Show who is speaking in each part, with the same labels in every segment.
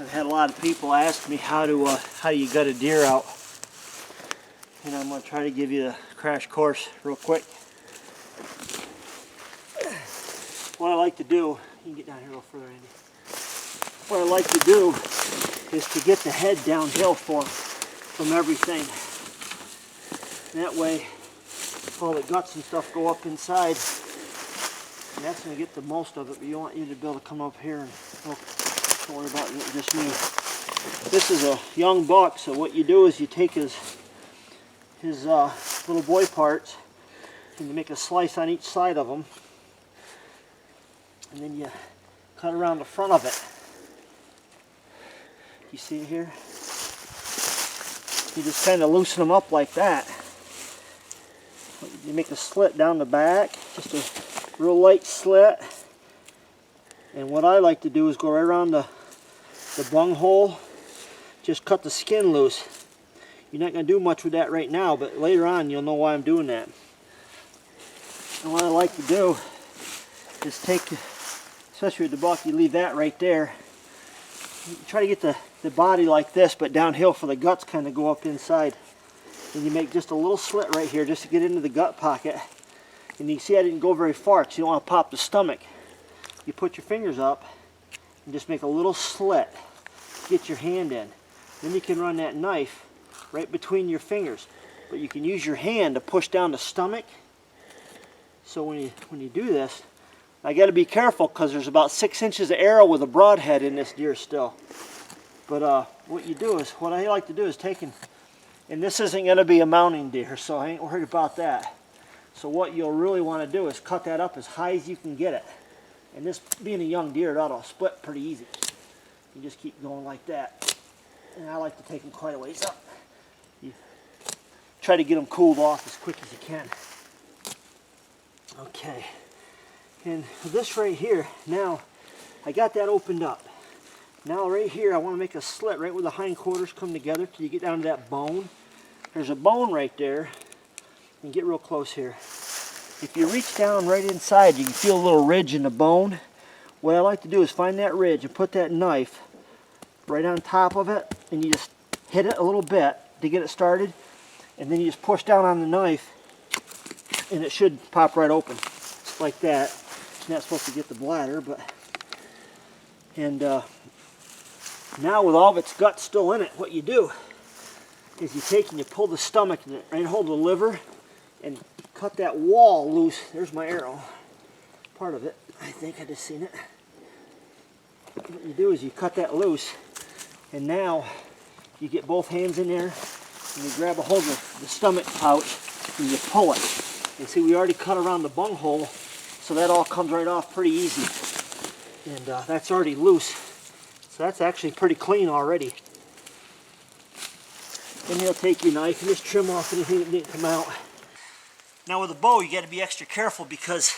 Speaker 1: I've had a lot of people ask me how do you gut a deer out, and I'm going to try to give you the crash course real quick. What I like to do, you can get down here a little further, Andy. What I like to do is to get the head downhill from everything. And that way, all the guts and stuff go up inside, and that's going to get the most of it. But you want you to be able to come up here and don't worry about just me. This is a young buck, so what you do is you take his little boy parts and you make a slice on each side of them, and then you cut around the front of it. You see it here? You just kind of loosen them up like that. You make a slit down the back, just a real light slit. And what I like to do is go right around the bung hole, just cut the skin loose. You're not going to do much with that right now, but later on you'll know why I'm doing that. And what I like to do is take, especially with the buck, you leave that right there. You try to get the body like this, but downhill for the guts kind of go up inside. And you make just a little slit right here just to get into the gut pocket. And you see I didn't go very far because you don't want to pop the stomach. You put your fingers up and just make a little slit. Get your hand in. Then you can run that knife right between your fingers. But you can use your hand to push down the stomach. So when you do this, I got to be careful because there's about 6 inches of arrow with a broadhead in this deer still. But what you do is, what I like to do is and this isn't going to be a mounting deer, so I ain't worried about that. So what you'll really want to do is cut that up as high as you can get it. And this being a young deer, that'll split pretty easy. You just keep going like that. And I like to take them quite a ways up. You try to get them cooled off as quick as you can. Okay. And this right here, now I got that opened up. Now right here I want to make a slit right where the hindquarters come together till you get down to that bone. There's a bone right there. And get real close here. If you reach down right inside, you can feel a little ridge in the bone. What I like to do is find that ridge and put that knife right on top of it, and you just hit it a little bit to get it started, and then you just push down on the knife and it should pop right open. Just like that. It's not supposed to get the bladder, but now with all of its guts still in it, what you do is you take and you pull the stomach and hold the liver and cut that wall loose. There's my arrow. Part of it. I think I just seen it. What you do is you cut that loose, and now you get both hands in there and you grab a hold of the stomach pouch and you pull it. And see, we already cut around the bung hole, so that all comes right off pretty easy. And that's already loose. So that's actually pretty clean already. Then you'll take your knife and just trim off anything that didn't come out. Now with a bow, you got to be extra careful because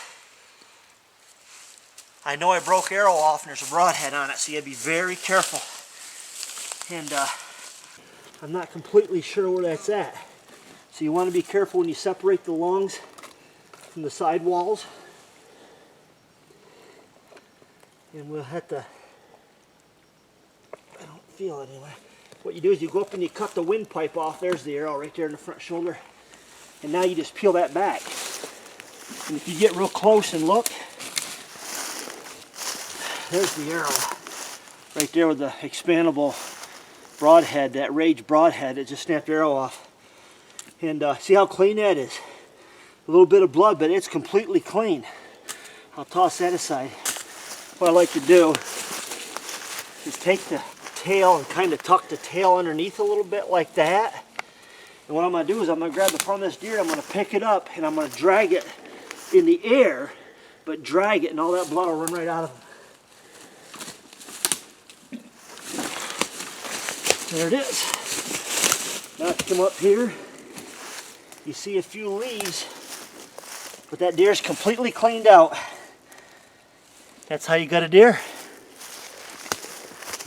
Speaker 1: I know I broke arrow off and there's a broadhead on it, so you got to be very careful. And I'm not completely sure where that's at. So you want to be careful when you separate the lungs from the side walls. And we'll have to, I don't feel it anyway. What you do is you go up and you cut the windpipe off. There's the arrow right there in the front shoulder. And now you just peel that back. And if you get real close and look, there's the arrow. Right there with the expandable broadhead, that Rage broadhead that just snapped the arrow off. And see how clean that is? A little bit of blood, but it's completely clean. I'll toss that aside. What I like to do is take the tail and kind of tuck the tail underneath a little bit like that. And what I'm going to do is I'm going to grab the front of this deer, I'm going to pick it up, and I'm going to drag it in the air, but drag it, and all that blood will run right out of him. There it is. Now to come up here, you see a few leaves, but that deer's completely cleaned out. That's how you gut a deer.